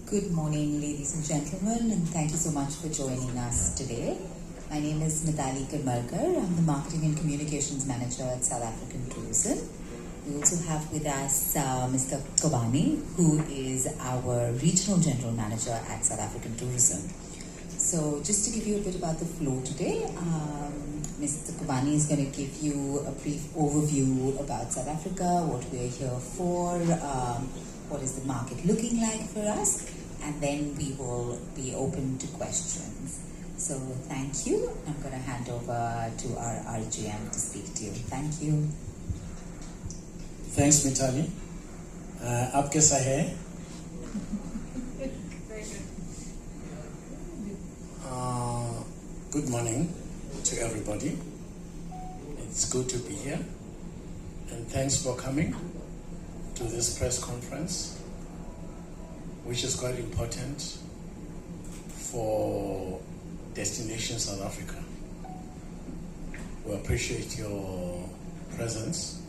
Good morning, ladies and gentlemen, and thank you so much for joining us today. My name is Mithali Karmarkar. I'm the Marketing and Communications Manager at South African Tourism. We also have with us Mr. Kobani, who is our Regional General Manager at South African Tourism. So just to give you a bit about the flow today, Mr. Kobani is going to give you a brief overview about South Africa, what we're here for, what is the market looking like for us, and then we will be open to questions. So thank you. I'm going to hand over to our RGM to speak to you. Thank you. Thanks, Mithali. Aapke sahe? Good morning to everybody. It's good to be here, and thanks for coming to this press conference, which is quite important for Destination South Africa. We appreciate your presence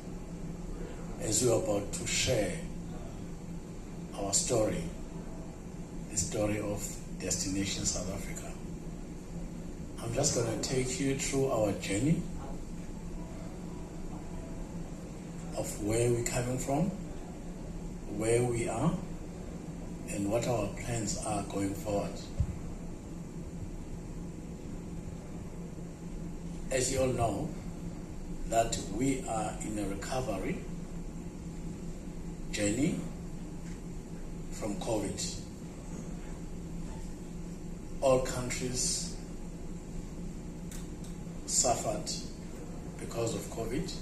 as we are about to share our story, the story of Destination South Africa. I'm just going to take you through our journey of where we're coming from, where we are, and what our plans are going forward. As you all know, that we are in a recovery journey from COVID. All countries suffered because of COVID.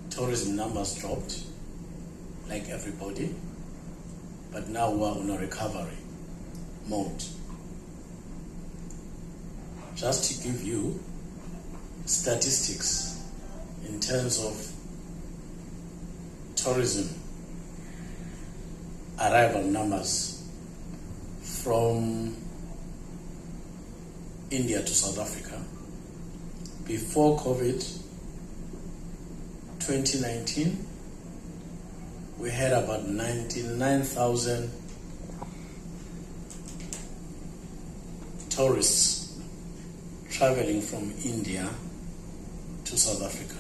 Tourism numbers dropped, like everybody, but now we're on a recovery mode. Just to give you statistics in terms of tourism arrival numbers from India to South Africa, before COVID, 2019, we had about 99,000 tourists traveling from India to South Africa.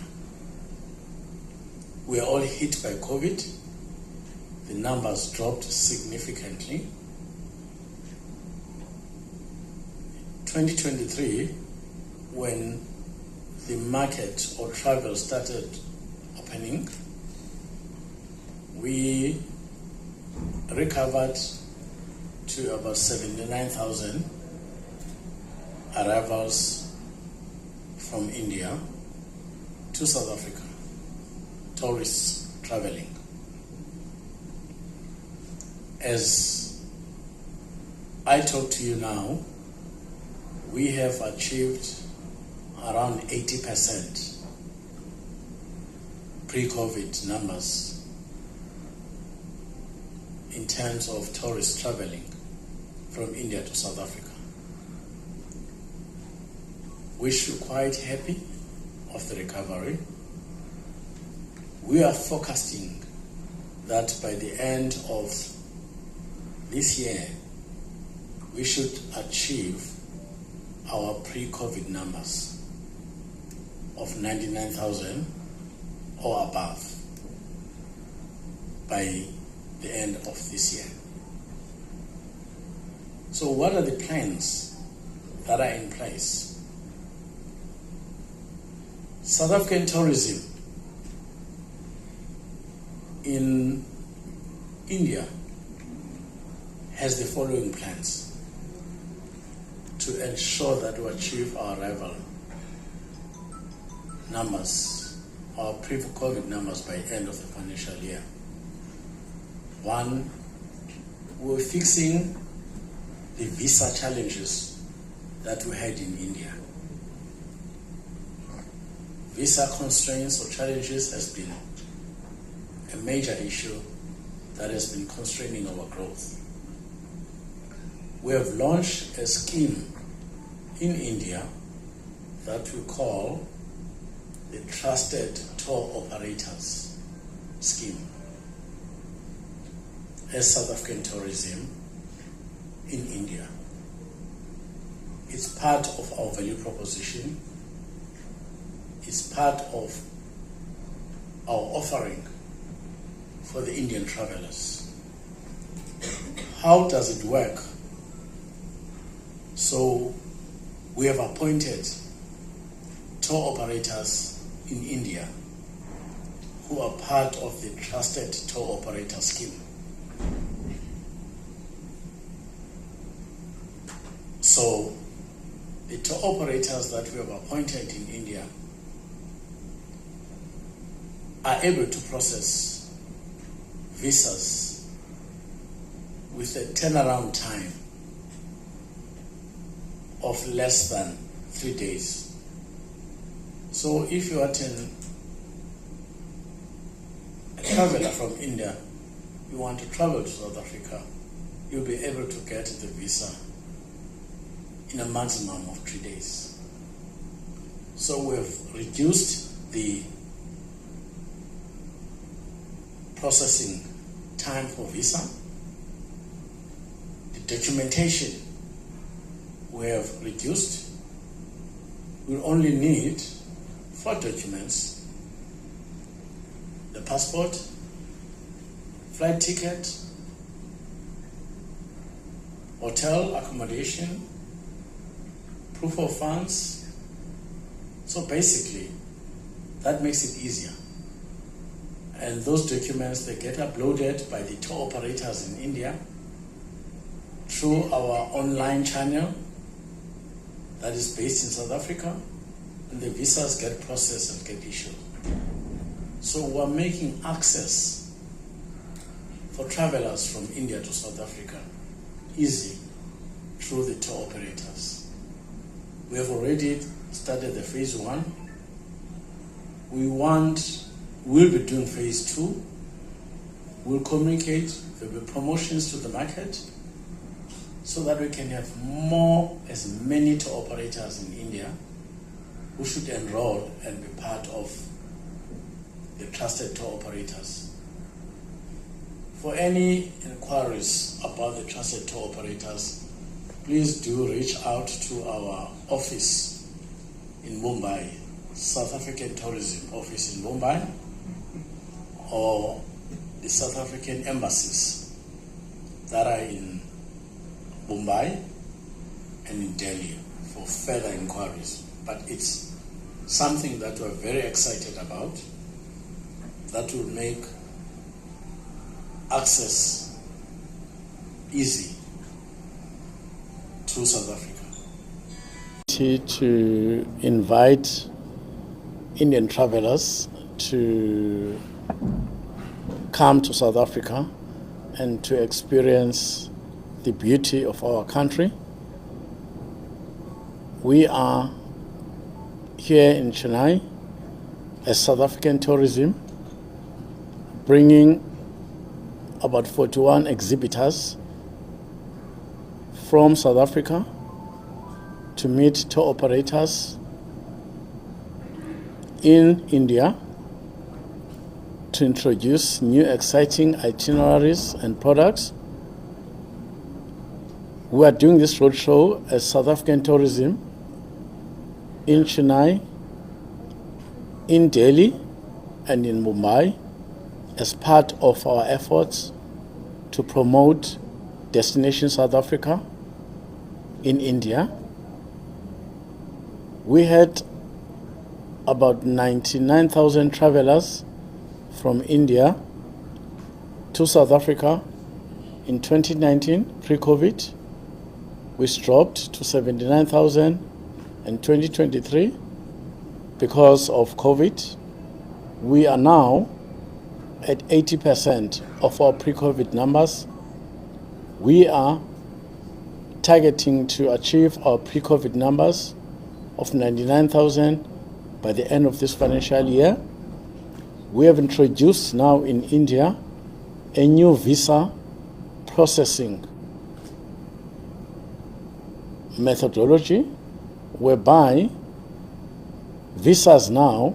We are all hit by COVID. The numbers dropped significantly. 2023, when the market or travel started opening, we recovered to about 79,000 arrivals from India to South Africa, tourists traveling. As I talk to you now, we have achieved around 80% pre-COVID numbers in terms of tourists traveling from India to South Africa. We're quite happy of the recovery. We are forecasting that by the end of this year, we should achieve our pre-COVID numbers of 99,000 or above by the end of this year. So what are the plans that are in place? South African tourism in India has the following plans to ensure that we achieve our arrival numbers, our pre-COVID numbers by end of the financial year. One, we're fixing the visa challenges that we had in India. Visa constraints or challenges has been a major issue that has been constraining our growth. We have launched a scheme in India that we call the Trusted Tour Operators Scheme. as South African tourism in India. It's part of our value proposition. It's part of our offering for the Indian travelers. How does it work? So we have appointed tour operators in India who are part of the Trusted Tour Operator Scheme. So the tour operators that we have appointed in India are able to process visas with a turnaround time of less than 3 days. So if you are a traveler from India, you want to travel to South Africa, you'll be able to get the visa in a maximum of 3 days. So we've reduced the processing time for visa. The documentation we have reduced. We only need 4 documents: the passport, flight ticket, hotel accommodation, proof of funds. So basically, that makes it easier. And those documents, they get uploaded by the tour operators in India through our online channel that is based in South Africa, and the visas get processed and get issued. So we're making access for travelers from India to South Africa easy through the tour operators. We have already started the phase 1. We'll be doing phase 2. We'll communicate, there'll be promotions to the market so that we can have as many tour operators in India who should enroll and be part of the Trusted Tour Operators. For any inquiries about the Trusted Tour Operators, please do reach out to our office in Mumbai, South African Tourism Office in Mumbai, or the South African embassies that are in Mumbai and in Delhi for further inquiries. But it's something that we're very excited about, that will make access easy to South Africa. To invite Indian travelers to come to South Africa and to experience the beauty of our country. We are here in Chennai as South African Tourism, bringing about 41 exhibitors from South Africa to meet tour operators in India to introduce new exciting itineraries and products. We are doing this roadshow as South African Tourism in Chennai, in Delhi, and in Mumbai as part of our efforts to promote Destination South Africa in India. We had about 99,000 travelers from India to South Africa in 2019, pre-COVID, which dropped to 79,000 in 2023 because of COVID. We are now at 80% of our pre-COVID numbers. We are targeting to achieve our pre-COVID numbers of 99,000 by the end of this financial year. We have introduced now in India a new visa processing methodology whereby visas now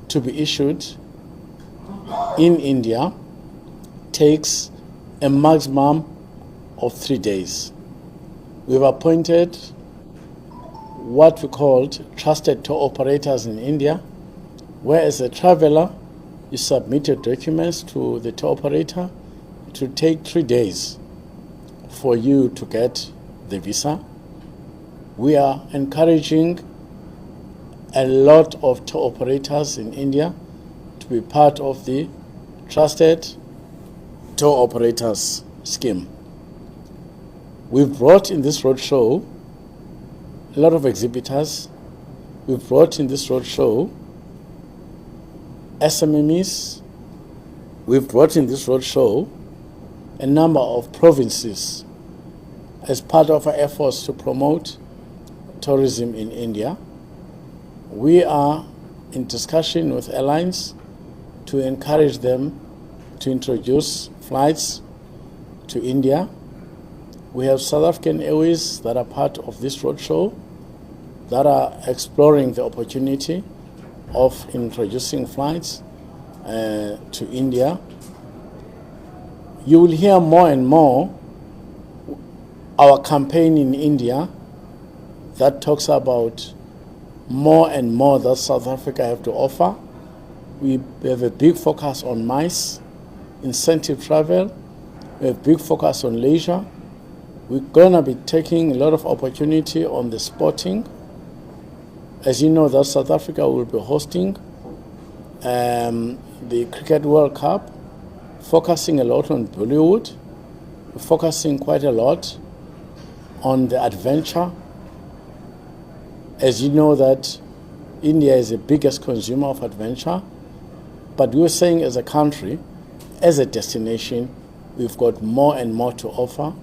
to be issued in India takes a maximum of 3 days. We've appointed what we called trusted tour operators in India, where as a traveler, you submit your documents to the tour operator. To take 3 days for you to get the visa. We are encouraging a lot of tour operators in India to be part of the trusted tour operators scheme. We've brought in this roadshow a lot of exhibitors. We've brought in this roadshow SMMEs. We've brought in this roadshow a number of provinces as part of our efforts to promote tourism in India. We are in discussion with airlines to encourage them to introduce flights to India. We have South African Airways that are part of this roadshow that are exploring the opportunity of introducing flights to India. You will hear more and more our campaign in India that talks about more and more that South Africa have to offer. We have a big focus on MICE, incentive travel. We have a big focus on leisure. We're going to be taking a lot of opportunity on the sporting. As you know, that South Africa will be hosting the Cricket World Cup, focusing a lot on Bollywood, focusing quite a lot on the adventure. As you know that India is the biggest consumer of adventure, but we're saying as a country, as a destination, we've got more and more to offer,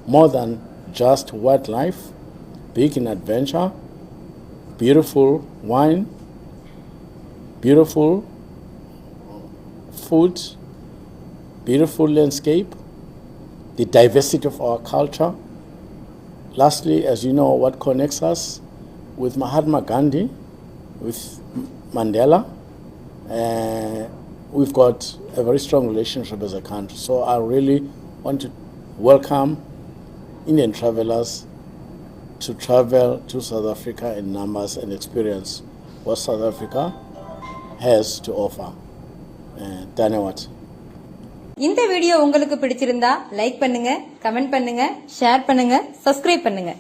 more than just wildlife, big in adventure, beautiful wine, beautiful food, beautiful landscape, the diversity of our culture. Lastly, as you know, what connects us with Mahatma Gandhi, with Mandela, we've got a very strong relationship as a country. So I really want to welcome Indian travelers to travel to South Africa in numbers and experience what South Africa has to offer. Dhanawat. இந்த video உங்களுக்கு பிடிச்சிருந்தா like பண்ணுங்க, comment பண்ணுங்க, share பண்ணுங்க, subscribe பண்ணுங்க.